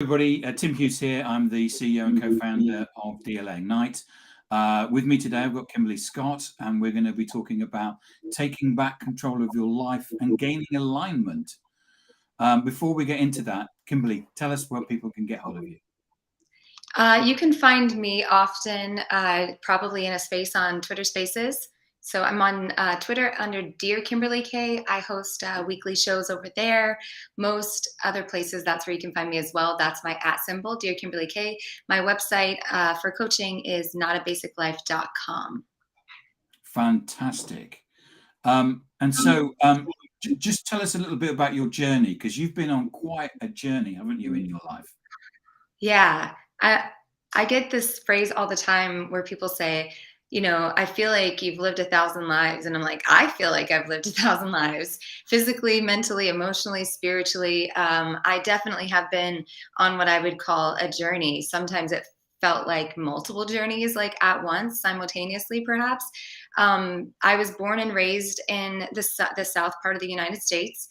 Everybody, Tim Hughes here. I'm the CEO and co-founder of DLA Ignite. With me today, I've got Kimberly Scott, and we're going to be talking about taking back control of your life and gaining alignment. Before we get into that, Kimberly, tell us where people can get hold of you. You can find me often, probably in a space on Twitter Spaces. So I'm on Twitter under Dear Kimberly K. I host weekly shows over there. Most other places, that's where you can find me as well. That's my @ Dear Kimberly K. My website for coaching is notabasiclife.com. Fantastic. Just tell us a little bit about your journey, because you've been on quite a journey, haven't you, in your life? Yeah, I get this phrase all the time where people say, I feel like you've lived 1,000 lives. And I'm like, I feel like I've lived 1,000 lives, physically, mentally, emotionally, spiritually. I definitely have been on what I would call a journey. Sometimes it felt like multiple journeys, like at once, simultaneously, perhaps. I was born and raised in the south part of the United States.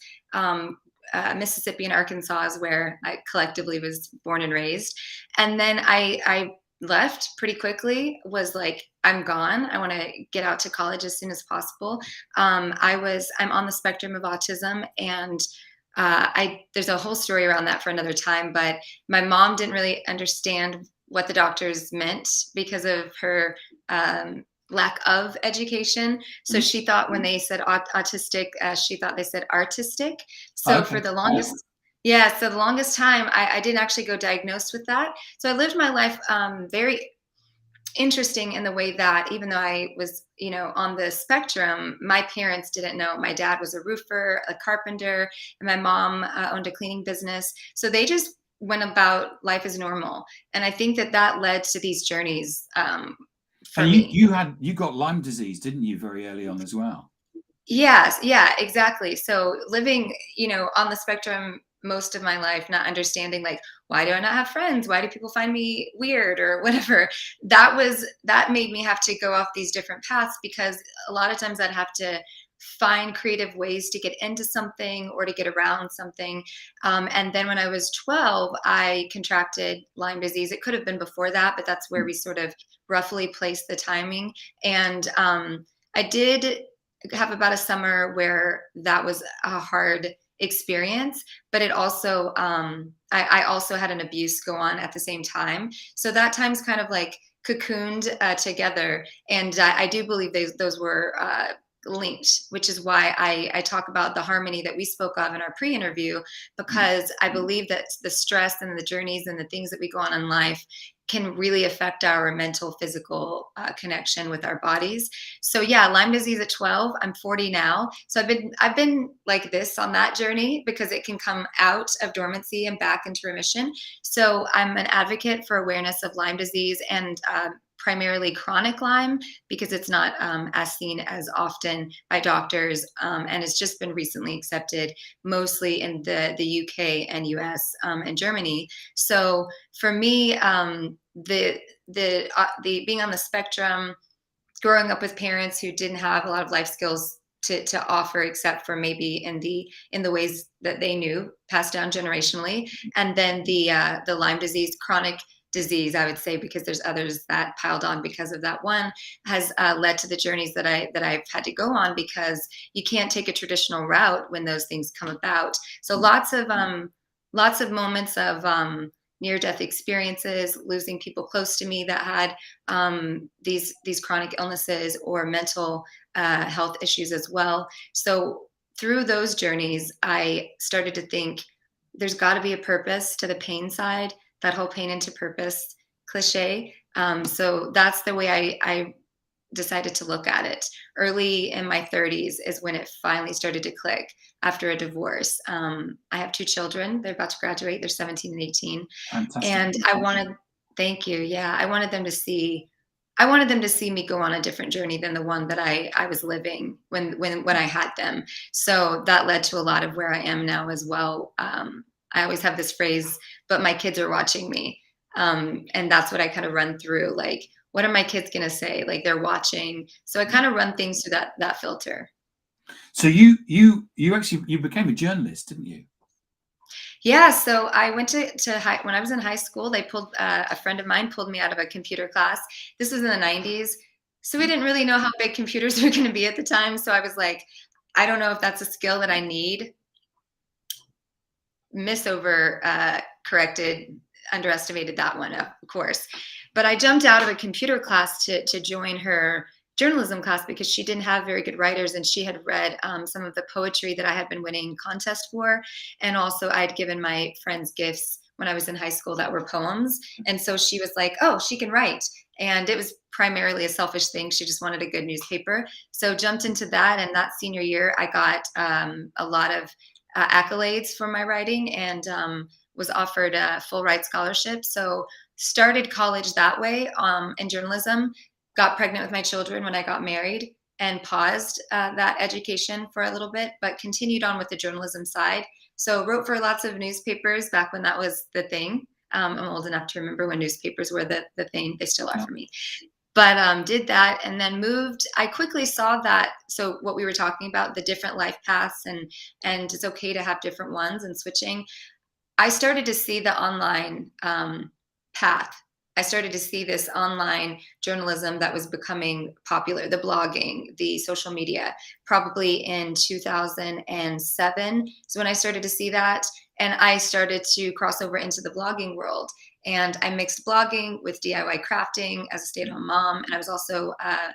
Mississippi and Arkansas is where I collectively was born and raised. And then I left pretty quickly, was like, I'm gone. I want to get out to college as soon as possible. I'm on the spectrum of autism, and there's a whole story around that for another time, but my mom didn't really understand what the doctors meant because of her lack of education. So she thought when they said autistic, she thought they said artistic. So Okay. for the longest, so the longest time, I didn't actually go diagnosed with that. So I lived my life very interesting in the way that even though I was, on the spectrum, my parents didn't know. My dad was a roofer, a carpenter, and my mom owned a cleaning business. So they just went about life as normal. And I think that led to these journeys for And me. you got Lyme disease, didn't you, very early on as well? Yes, yeah, exactly. So living, on the spectrum most of my life, not understanding like, why do I not have friends? Why do people find me weird or whatever? That made me have to go off these different paths, because a lot of times I'd have to find creative ways to get into something or to get around something. And then when I was 12, I contracted Lyme disease. It could have been before that, but that's where we sort of roughly placed the timing. And I did have about a summer where that was a hard experience, but it also I also had an abuse go on at the same time. So that time's kind of like cocooned together, and I do believe those were linked, which is why I talk about the harmony that we spoke of in our pre-interview, because I believe that the stress and the journeys and the things that we go on in life can really affect our mental, physical connection with our bodies. So yeah, Lyme disease at 12. I'm 40 now, so I've been like this on that journey, because it can come out of dormancy and back into remission. So I'm an advocate for awareness of Lyme disease, and primarily chronic Lyme, because it's not as seen as often by doctors, and it's just been recently accepted mostly in the UK and US and Germany. So for me, the being on the spectrum, growing up with parents who didn't have a lot of life skills to offer, except for maybe in the ways that they knew, passed down generationally, and then the Lyme disease, chronic disease, I would say, because there's others that piled on because of that one, has led to the journeys that I've had to go on, because you can't take a traditional route when those things come about. So lots of moments of near-death experiences, losing people close to me that had these chronic illnesses or mental health issues as well. So through those journeys, I started to think there's got to be a purpose to the pain side, that whole pain into purpose cliche. So that's the way I decided to look at it. Early in my 30s is when it finally started to click after a divorce. I have 2 children. They're about to graduate. They're 17 and 18. Fantastic. And thank you. Yeah. I wanted them to see me go on a different journey than the one that I was living when I had them. So that led to a lot of where I am now as well. I always have this phrase, but my kids are watching me. And that's what I kind of run through. Like, what are my kids going to say? Like, they're watching. So I kind of run things through that filter. So you became a journalist, didn't you? Yeah, so I went to high when I was in high school. They pulled a friend of mine pulled me out of a computer class. This was in the '90s, so we didn't really know how big computers were going to be at the time. So I was like, I don't know if that's a skill that I need. Misover corrected, underestimated that one, of course. But I jumped out of a computer class to join her journalism class because she didn't have very good writers, and she had read some of the poetry that I had been winning contests for, and also I'd given my friends gifts when I was in high school that were poems, and so she was like, "Oh, she can write." And it was primarily a selfish thing. She just wanted a good newspaper. So jumped into that. And that senior year, I got a lot of accolades for my writing, and was offered a full ride scholarship. So started college that way in journalism, got pregnant with my children when I got married, and paused that education for a little bit, but continued on with the journalism side. So wrote for lots of newspapers back when that was the thing. I'm old enough to remember when newspapers were the thing. They still are Yeah. for me. But did that and then moved. I quickly saw that. So what we were talking about, the different life paths, and it's okay to have different ones and switching. I started to see the online path. I started to see this online journalism that was becoming popular, the blogging, the social media, probably in 2007 is when I started to see that. And I started to cross over into the blogging world. And I mixed blogging with DIY crafting as a stay-at-home mom. And I was also a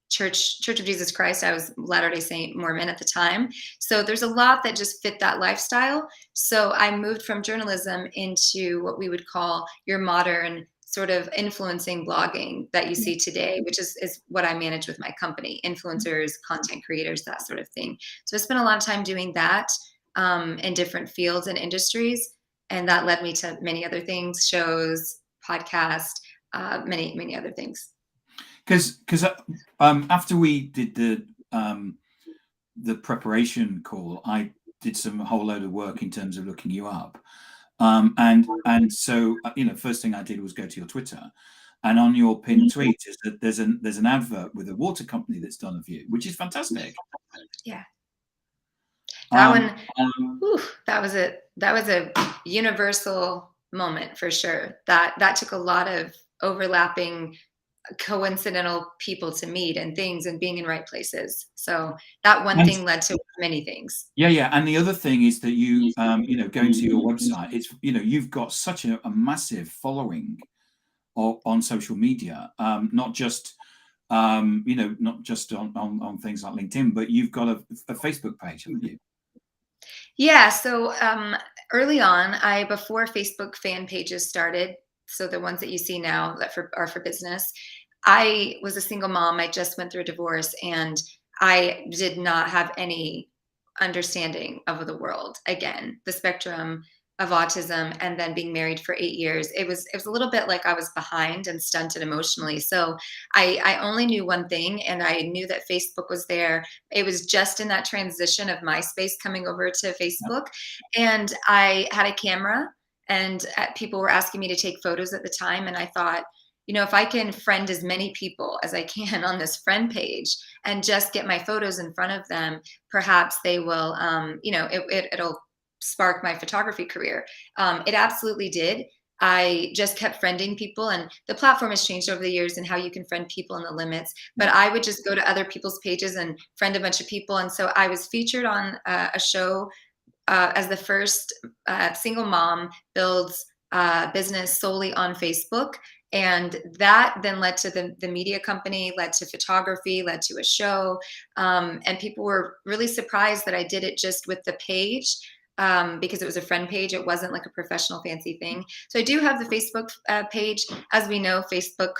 Church of Jesus Christ. I was Latter-day Saint Mormon at the time. So there's a lot that just fit that lifestyle. So I moved from journalism into what we would call your modern sort of influencing blogging that you see today, which is what I manage with my company, influencers, content creators, that sort of thing. So I spent a lot of time doing that in different fields and industries. And that led me to many other things, shows, podcasts, many other things. Because after we did the preparation call, I did some whole load of work in terms of looking you up, and so first thing I did was go to your Twitter, and on your pinned tweet is that there's an advert with a water company that's done of you, which is fantastic. Yeah, that one. Um, Whew, that was a universal moment for sure. That took a lot of overlapping coincidental people to meet and things and being in right places. So that one and thing led to many things. yeah, and the other thing is that going to your website, it's you've got such a massive following on social media, not just on things like LinkedIn, but you've got a Facebook page, haven't you? Yeah. So early on, before Facebook fan pages started, so the ones that you see now that are for business, I was a single mom. I just went through a divorce, and I did not have any understanding of the world. Again, the spectrum of autism, and then being married for 8 years, it was a little bit like I was behind and stunted emotionally. So I only knew one thing, and I knew that Facebook was there. It was just in that transition of MySpace coming over to Facebook, and I had a camera, and people were asking me to take photos at the time, and I thought, if I can friend as many people as I can on this friend page and just get my photos in front of them, perhaps they will, it'll spark my photography career. It absolutely did. I just kept friending people, and the platform has changed over the years and how you can friend people and the limits. But I would just go to other people's pages and friend a bunch of people. And so I was featured on a show as the first single mom builds business solely on Facebook. And that then led to the media company, led to photography, led to a show. And people were really surprised that I did it just with the page, because it was a friend page. It wasn't like a professional fancy thing. So I do have the Facebook page. As we know, Facebook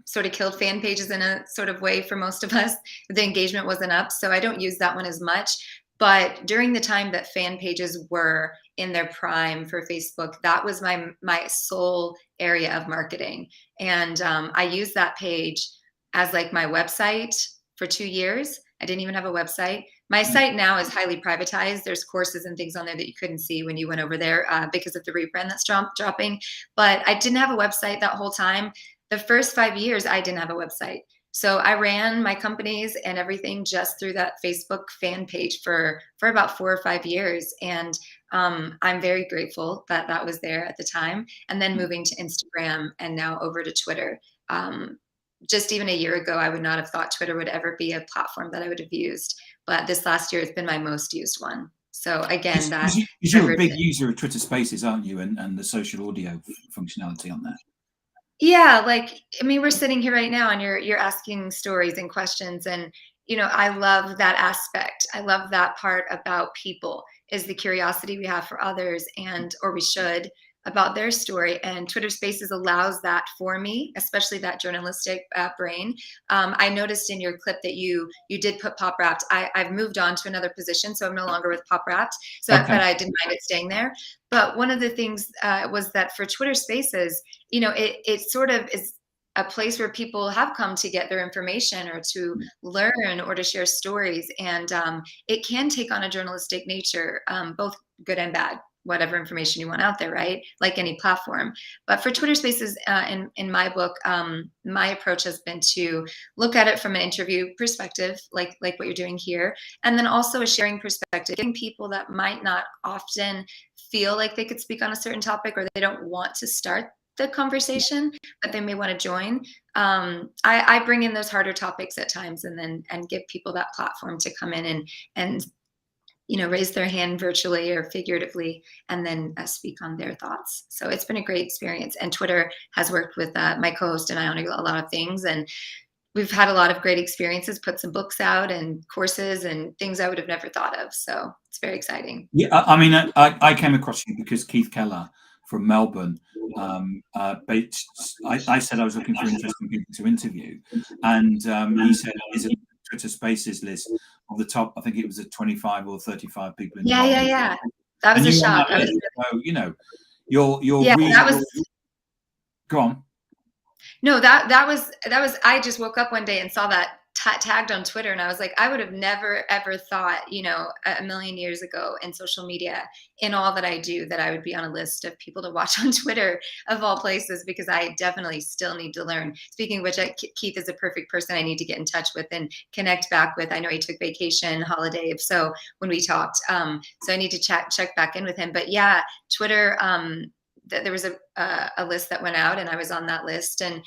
sort of killed fan pages in a sort of way for most of us. The engagement wasn't up. So I don't use that one as much. But during the time that fan pages were in their prime for Facebook, that was my sole area of marketing. And I used that page as like my website for 2 years. I didn't even have a website. My site now is highly privatized. There's courses and things on there that you couldn't see when you went over there because of the rebrand that's dropping. But I didn't have a website that whole time. The first 5 years, I didn't have a website. So I ran my companies and everything just through that Facebook fan page for about 4 or 5 years. And I'm very grateful that that was there at the time. And then moving to Instagram and now over to Twitter. Just even a year ago, I would not have thought Twitter would ever be a platform that I would have used. But this last year, it's been my most used one. So again, that you're a big user of Twitter Spaces, aren't you? And the social audio functionality on that. Yeah, like, I mean, we're sitting here right now and you're asking stories and questions, and I love that aspect. I love that part about people, is the curiosity we have for others, or we should, about their story. And Twitter Spaces allows that for me, especially that journalistic brain. I noticed in your clip that you did put PopWrapped. I've moved on to another position, so I'm no longer with PopWrapped. So, Okay. but I didn't mind it staying there. But one of the things was that for Twitter Spaces, it sort of is a place where people have come to get their information or to learn or to share stories. And it can take on a journalistic nature, both good and bad, whatever information you want out there, right? Like any platform. But for Twitter Spaces, in my book, my approach has been to look at it from an interview perspective, like what you're doing here, and then also a sharing perspective, getting people that might not often feel like they could speak on a certain topic, or they don't want to start the conversation, but they may want to join. I bring in those harder topics at times, and give people that platform to come in and raise their hand virtually or figuratively, and then speak on their thoughts. So it's been a great experience. And Twitter has worked with my co-host and I on a lot of things, and we've had a lot of great experiences, put some books out and courses and things I would have never thought of. So it's very exciting. Yeah, I mean, I came across you because Keith Keller from Melbourne, I said I was looking for interesting people to interview, and he said, "Is it Twitter Spaces list of the top?" I think it was a 25 or 35 people in the world. Yeah. That was a shock. So, you're really. That was. Go on. No, that was. I just woke up one day and saw that tagged on Twitter, and I was like, I would have never ever thought, a million years ago in social media, in all that I do, that I would be on a list of people to watch on Twitter, of all places, because I definitely still need to learn. Speaking of which, Keith is a perfect person I need to get in touch with and connect back with. I know he took vacation, holiday, so when we talked, so I need to check back in with him. But yeah, Twitter. There was a list that went out, and I was on that list, and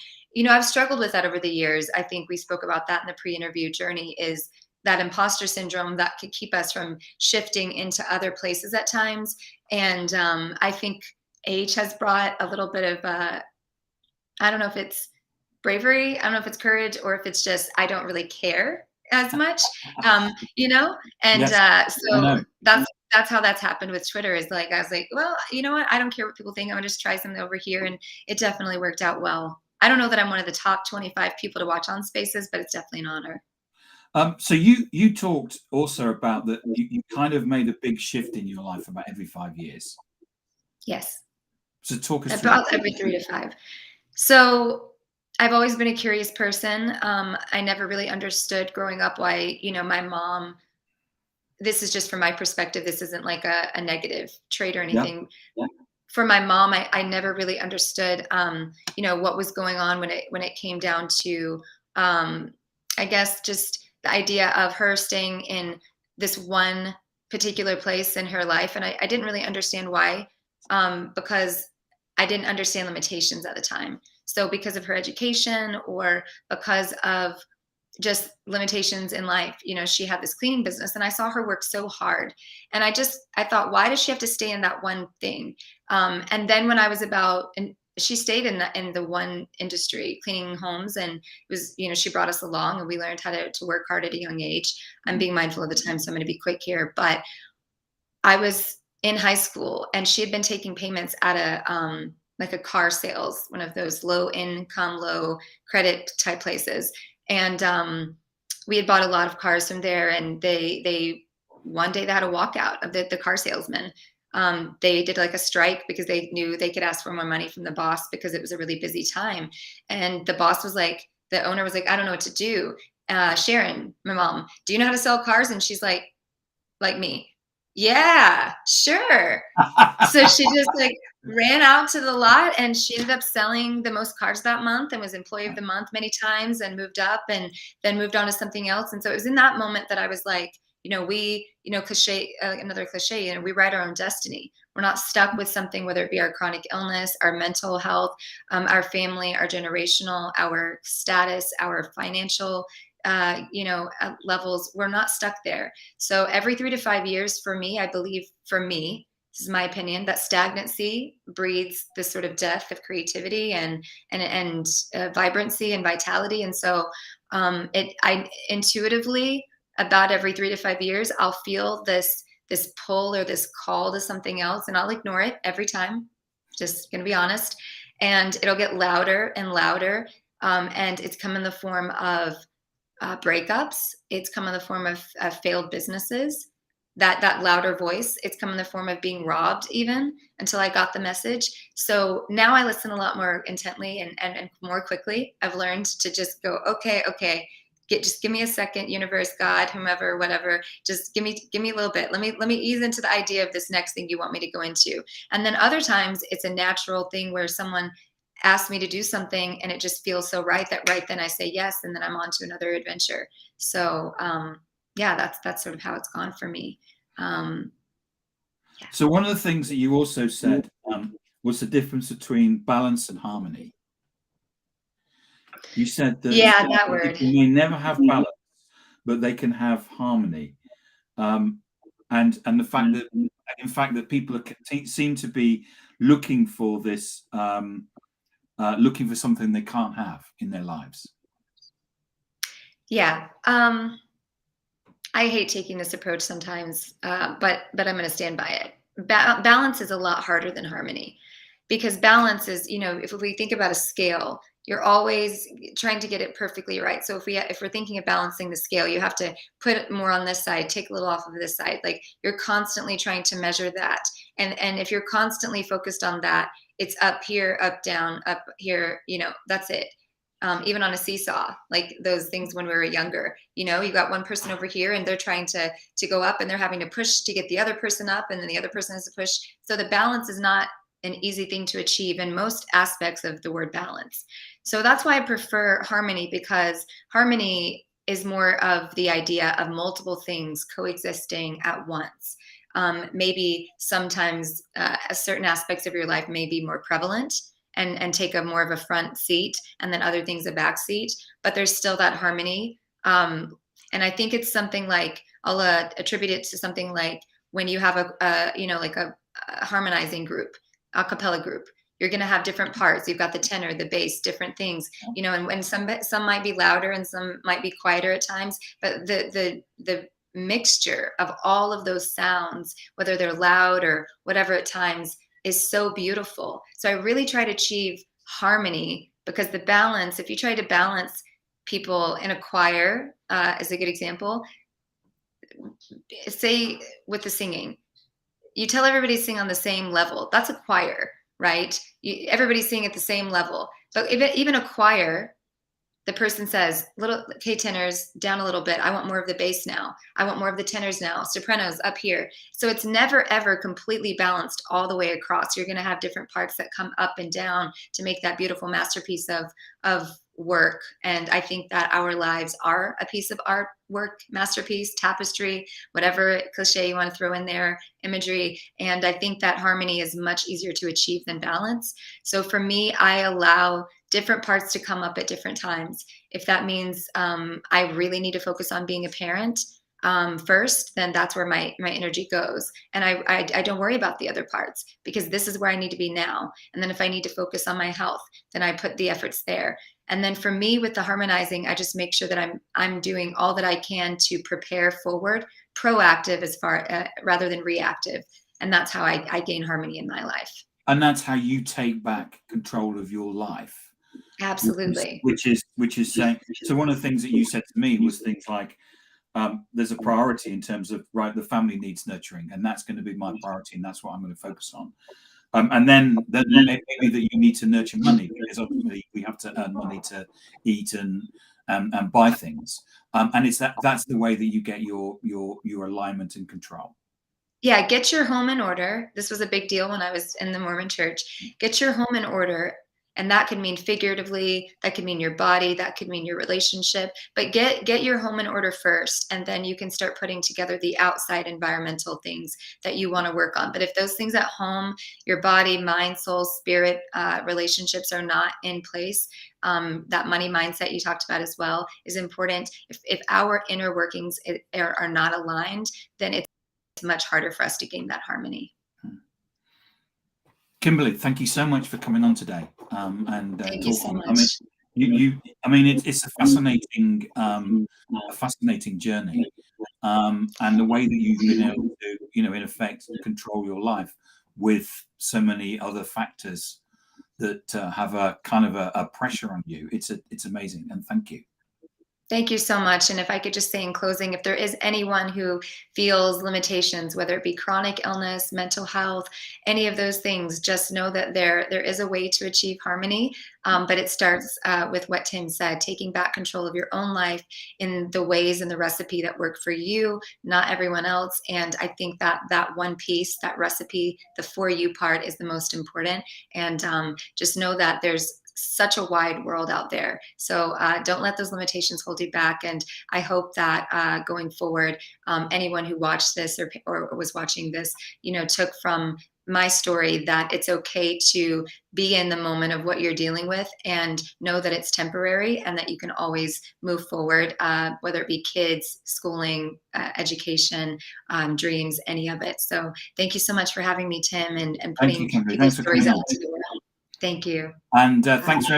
I've struggled with that over the years. I think we spoke about that in the pre-interview journey, is that imposter syndrome that could keep us from shifting into other places at times. And I think age has brought a little bit of, I don't know if it's bravery, I don't know if it's courage, or if it's just, I don't really care as much, and Yes. so that's how that's happened with Twitter, is like, I was like, well, you know what? I don't care what people think. I'm gonna just try something over here. And it definitely worked out well. I don't know that I'm one of the top 25 people to watch on Spaces, but it's definitely an honor. So you talked also about that you kind of made a big shift in your life about every 5 years. Yes. So talk us about through. Every 3 to 5. So I've always been a curious person. I never really understood growing up why, my mom, this is just from my perspective, this isn't like a negative trait or anything. Yeah. For my mom, I never really understood, what was going on when it came down to, I guess, just the idea of her staying in this one particular place in her life. And I didn't really understand why, because I didn't understand limitations at the time. So because of her education, or because of just limitations in life, she had this cleaning business, and I saw her work so hard, and I thought, why does she have to stay in that one thing? And then when I was and she stayed in the one industry, cleaning homes, and it was, she brought us along, and we learned how to work hard at a young age. I'm being mindful of the time, so I'm going to be quick here. But I was in high school, and she had been taking payments at a car sales, one of those low income, low credit type places. And we had bought a lot of cars from there, and they one day they had a walkout of the car salesman. They did like a strike because they knew they could ask for more money from the boss, because it was a really busy time. And the boss was like, the owner was like, I don't know what to do. Sharon, my mom, do you know how to sell cars? And she's like me. Yeah, sure. So she just ran out to the lot, and she ended up selling the most cars that month, and was employee of the month many times, and moved up, and then moved on to something else. And so it was in that moment that I was like, cliche, another cliche, we write our own destiny. We're not stuck with something, whether it be our chronic illness, our mental health, our family, our generational, our status, our financial, levels. We're not stuck there. So every 3 to 5 years for me, I believe for me, this is my opinion, that stagnancy breeds this sort of death of creativity and vibrancy and vitality. And so I intuitively, about every 3 to 5 years, I'll feel this pull or this call to something else, and I'll ignore it every time. Just gonna be honest, and it'll get louder and louder, and it's come in the form of breakups. It's come in the form of failed businesses. That louder voice. It's come in the form of being robbed, even until I got the message. So now I listen a lot more intently and more quickly. I've learned to just go, okay, just give me a second, universe, God, whomever, whatever. Just give me a little bit. Let me ease into the idea of this next thing you want me to go into. And then other times it's a natural thing where someone asks me to do something and it just feels so right that right then I say yes, and then I'm on to another adventure. So yeah, that's sort of how it's gone for me. Yeah. So one of the things that you also said was the difference between balance and harmony. You said that that word. people may never have balance, but they can have harmony, and the fact that, in fact, that people seem to be looking for this, looking for something they can't have in their lives. Yeah. I hate taking this approach sometimes, but I'm going to stand by it. Balance is a lot harder than harmony, because balance is, if we think about a scale, you're always trying to get it perfectly right. So if we're thinking of balancing the scale, you have to put more on this side, take a little off of this side. Like, you're constantly trying to measure that. And if you're constantly focused on that, it's up here, up, down, up here, that's it. Even on a seesaw, like those things when we were younger, you got one person over here and they're trying to go up, and they're having to push to get the other person up, and then the other person has to push. So the balance is not an easy thing to achieve in most aspects of the word balance. So that's why I prefer harmony, because harmony is more of the idea of multiple things coexisting at once. Maybe sometimes certain aspects of your life may be more prevalent and take a more of a front seat, and then other things a back seat, but there's still that harmony. And I think it's something like, I'll attribute it to something like when you have a harmonizing group, a cappella group, you're going to have different parts. You've got the tenor, the bass, different things, and some might be louder and some might be quieter at times, but the mixture of all of those sounds, whether they're loud or whatever at times, is so beautiful. So I really try to achieve harmony, because the balance, if you try to balance people in a choir, is a good example. Say with the singing, you tell everybody to sing on the same level. That's a choir, right? Everybody's singing at the same level. But even a choir, the person says, okay, tenors, down a little bit. I want more of the bass now. I want more of the tenors now. Sopranos up here. So it's never, ever completely balanced all the way across. You're going to have different parts that come up and down to make that beautiful masterpiece of work. And I think that our lives are a piece of artwork, masterpiece, tapestry, whatever cliche you want to throw in there, imagery. And I think that harmony is much easier to achieve than balance. So for me, I allow different parts to come up at different times. If that means I really need to focus on being a parent first, then that's where my energy goes. And I don't worry about the other parts, because this is where I need to be now. And then if I need to focus on my health, then I put the efforts there. And then for me, with the harmonizing, I just make sure that I'm doing all that I can to prepare forward, proactive as far rather than reactive. And that's how I gain harmony in my life. And that's how you take back control of your life. Absolutely. Which is saying, so one of the things that you said to me was things like, there's a priority in terms of, right, the family needs nurturing, and that's going to be my priority, and that's what I'm going to focus on. And then maybe that you need to nurture money, because ultimately we have to earn money to eat and buy things. And it's that's the way that you get your alignment and control. Yeah, get your home in order. This was a big deal when I was in the Mormon church. Get your home in order, And that could mean figuratively, that could mean your body, that could mean your relationship, but get your home in order first, and then you can start putting together the outside environmental things that you want to work on. But if those things at home, your body, mind, soul, spirit, relationships are not in place, that money mindset you talked about as well is important. If our inner workings are not aligned, then it's much harder for us to gain that harmony. Kimberly, thank you so much for coming on today and Thank talking. you so much. It's a fascinating journey, and the way that you've been able to, in effect, control your life with so many other factors that have a kind of a pressure on you. It's amazing, and thank you. Thank you so much. And if I could just say in closing, if there is anyone who feels limitations, whether it be chronic illness, mental health, any of those things, just know that there is a way to achieve harmony. But it starts with what Tim said, taking back control of your own life in the ways and the recipe that work for you, not everyone else. And I think that one piece, that recipe, the for you part is the most important. And just know that there's such a wide world out there. So don't let those limitations hold you back. And I hope that going forward, anyone who watched this or was watching this, took from my story that it's okay to be in the moment of what you're dealing with and know that it's temporary and that you can always move forward, whether it be kids, schooling, education, dreams, any of it. So thank you so much for having me, Tim, and putting these stories out to the world. Thank you. And thanks for